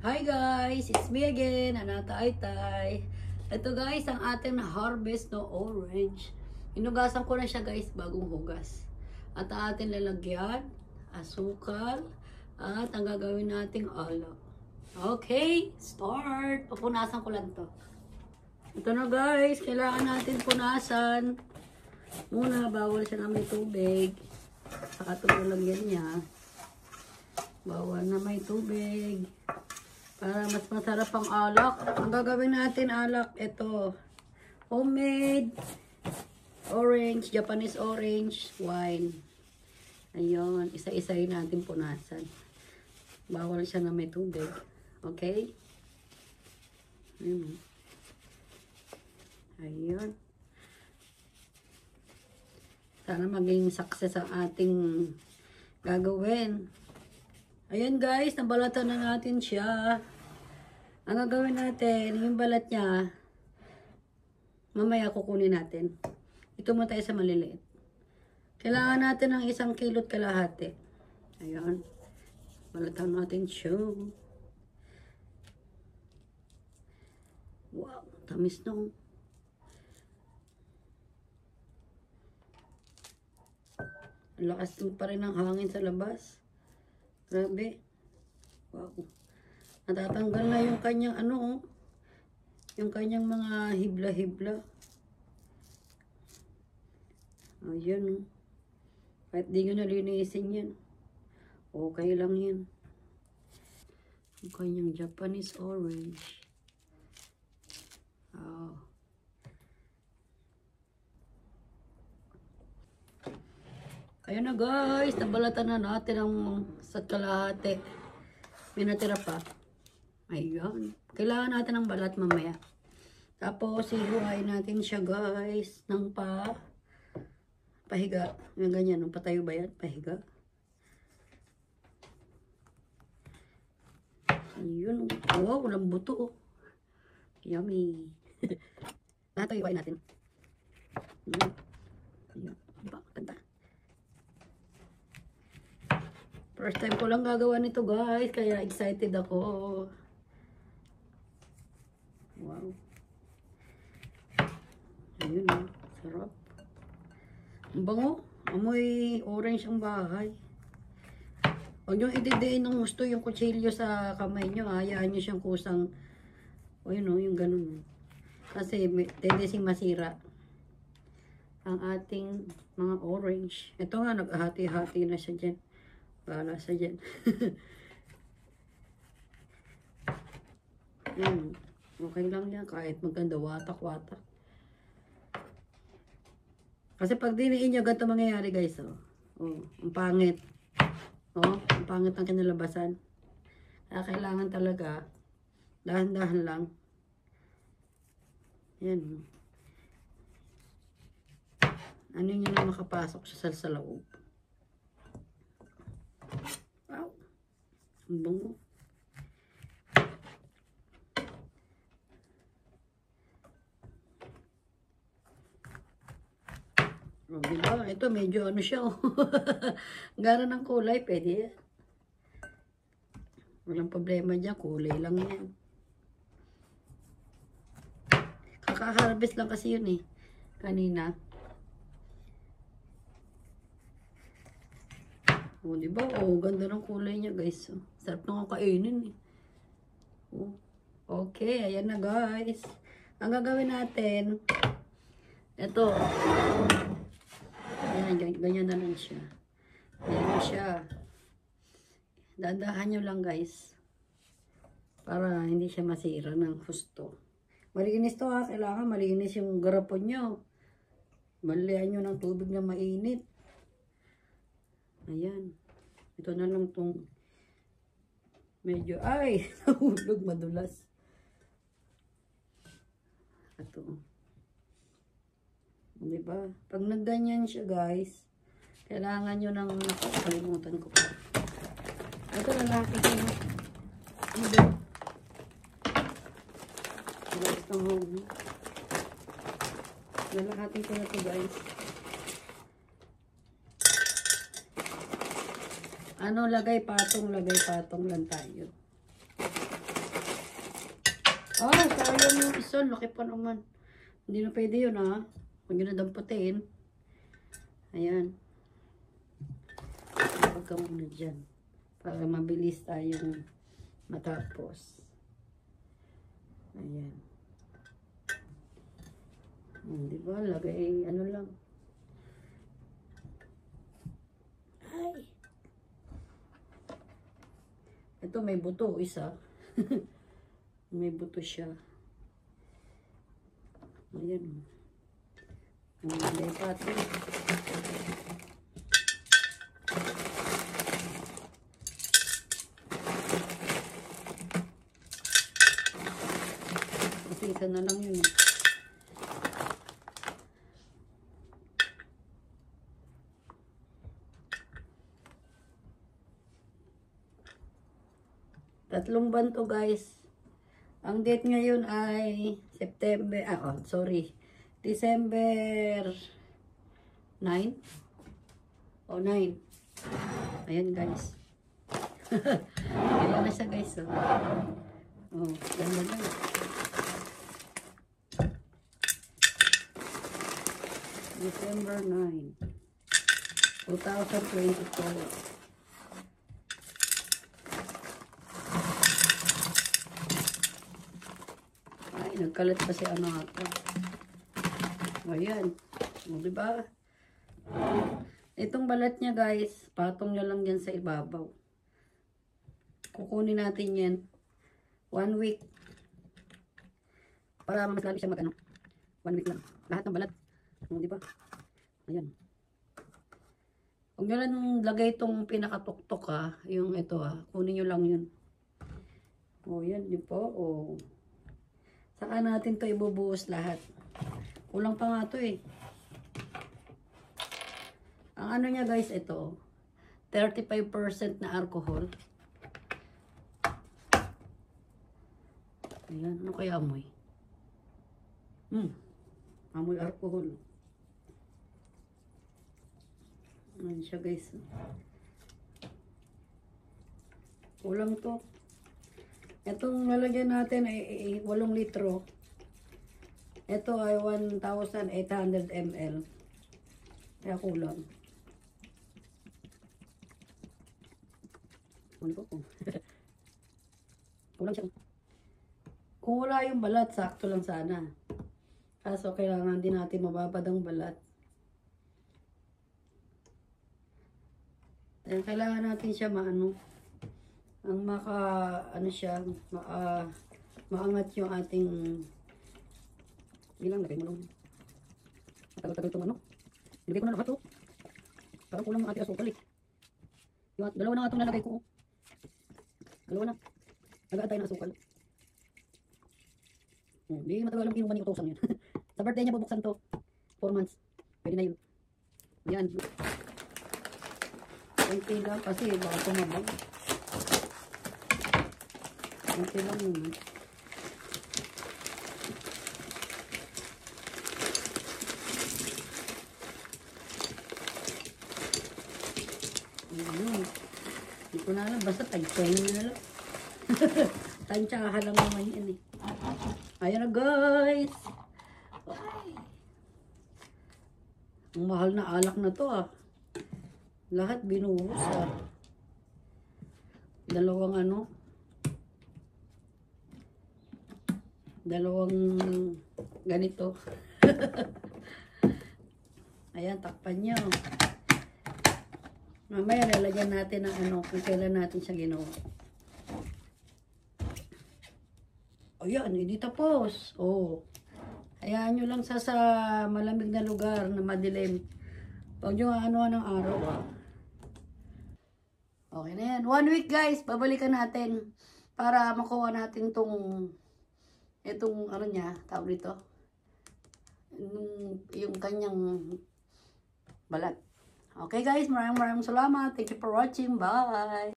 Hi guys, it's me again, Anata Aytay. Ito guys, ang ating harvest no orange. Inugasan ko na siya guys, bagong hugas. At ang ating lalagyan, asukal, at ang gagawin nating alak. Okay, start! Pupunasan ko lang to. Ito na guys, kailangan natin punasan. Muna, bawal siya na may tubig. Saka ito lalagyan niya. Bawal na may tubig. Para mas masarap ang alak. Ang gagawin natin alak, ito. Homemade orange, Japanese orange wine. Ayun, isa-isahin natin punasan. Bawal siya na may tubig. Okay? Ayun. Ayun. Sana maging success ang ating gagawin. Ayan guys, nabalatan na natin siya. Ang gagawin natin, yung balat niya, mamaya kukunin natin. Ito mo tayo sa maliliit. Kailangan natin ng 1 kilo't kalahati. Ayan. Balatan natin siya. Wow, tamis na. Lakas pa rin ang hangin sa labas. Grabe. Wow. Natatanggal na yung kanyang yung kanyang mga hibla-hibla. Ayan. Kahit di nyo nalinisin yan. Okay lang yan. Yung kanyang Japanese orange. Wow. Ayun na guys, nabalatan na natin ang sa kalahati. May natira pa. Ayun. Kailangan natin ng balat mamaya. Tapos, hihuhain natin siya guys ng pahiga. Yung ganyan, patayo ba yan? Pahiga. Ayun. Wow, walang buto. Yummy. Lahat ito hihuhain natin. Ayun. Ayun. Diba? Ganda. First time ko lang gagawa nito guys, kaya excited ako. Wow. Ayun o, sarap. Ang bango, amoy orange ang bahay. Huwag nyo ididiin ng gusto yung kutsilyo sa kamay nyo, hayaan nyo siyang kusang, o yun o, yung ganun. Kasi tendency masira ang ating mga orange. Ito nga, naghati-hati na siya dyan. Bahala sa dyan. Yan. Okay lang yan. Kahit maganda watak-watak. Kasi pag diniin nyo, ganito mangyayari guys. Oh. Oh, ang pangit. Oh, ang pangit ng kinalabasan. Kaya kailangan talaga dahan-dahan lang. Yan. Ano nyo na makapasok sa loob. Ang bango. O, diba? Ito medyo ano siya. Gara ng kulay. Pwede yan. Walang problema dyan. Kulay lang yan. Kaka-harvest lang kasi yun eh. Kanina. O, diba? O, ganda ng kulay niya guys. Sarap na kakainin eh. O, okay, ayan na guys. Ang gagawin natin, ito. Ayan, ganyan na lang siya. Ayan na siya. Dadahan nyo lang guys. Para hindi siya masira ng husto. Malinis to ha. Kailangan malinis yung garapon nyo. Malihan nyo ng tubig na mainit. Ayan. Ito na lang tong medyo, ay, nahulog, madulas. Ito. Diba? Pag nagganyan siya, guys, kailangan nyo ng, nakakalimutan ko pa. Ito, lalaki ko. Ano ba? Ito, lalaki ko na ito, guys. Ano, lagay patong lang tayo. Ah, sayang yung isa. Laki pa naman. Hindi na pwede yun, ha. Huwag nyo na damputin. Ayan. Huwag ka muna dyan. Para mabilis tayong matapos. Ayan. Diba? Lagay, ano lang. Ay. Ito may buto, isa. May buto siya. Ayan. May pati. Kasi isa na lang yun. Tatlong buwan to, guys. Ang date ngayon ay September, December 9 o 9. Ayan, guys. Ayan na siya, guys. Oh, ganda na. December 9, 2024. Nagkalat pa si ano ata. Ayan. O, diba? Itong balat niya, guys, patong niya lang yan sa ibabaw. Kukunin natin yan 1 week. Para mas lalo siya mag-ano. 1 week lang. Lahat ng balat. O, diba? Ayan. Huwag nyo lang lagay itong pinakatuktok, ha. Yung ito, ha. Kunin nyo lang yun. O, yan. Yun po. O. Saka natin to ibubuhos lahat. Kulang pa nga to eh. Ang ano niya, guys, ito. 35% na alcohol. Ayan. Ano kaya amoy? Amoy alcohol. Ayan siya, guys. Kulang to. Itong lalagyan natin ay 8 litro. Ito ay 1,800 ml. Kaya kulang. Ano ko? Kulang siya. Kung wala yung balat, sakto lang sana. Kaso kailangan din natin mababad ang balat. Kaya kailangan natin siya maano. Ang maangat yung ating ilang lagay mo lang. Matagal-tagal itong ano. Nilagay ko na lahat, oh. Parang kulang ang ating asukal, eh. Yung dalawa na nga itong nalagay ko, oh. Dalawa na. Nagaan tayo ng asukal. Hindi matagal lang kinuha ni utosan yun. Sa birthday niya bubuksan to. 4 months. Pwede na yun. Yan. Konti lang kasi baka tumabang. Konti lang yun. Hindi ko na alam. Basta tag-train na lang. Tansyahan lang naman yan eh. Ayan na, guys. Ay. Ang mahal na alak na to, ah. Lahat binuhos, ah. Dalawang ganito. Ayan, takpan nyo. Mamaya lalagyan natin ng kung kailan natin siya ginawa. Ayan, hindi tapos. Oh. Hayaan nyo lang sa malamig na lugar na madilim. Huwag nyo ng araw, ah. Okay na yan. 1 week, guys. Babalikan natin para makuha natin itong ano niya, tawag dito. Yung kanyang balat. Okay, guys. Maraming salamat. Thank you for watching. Bye!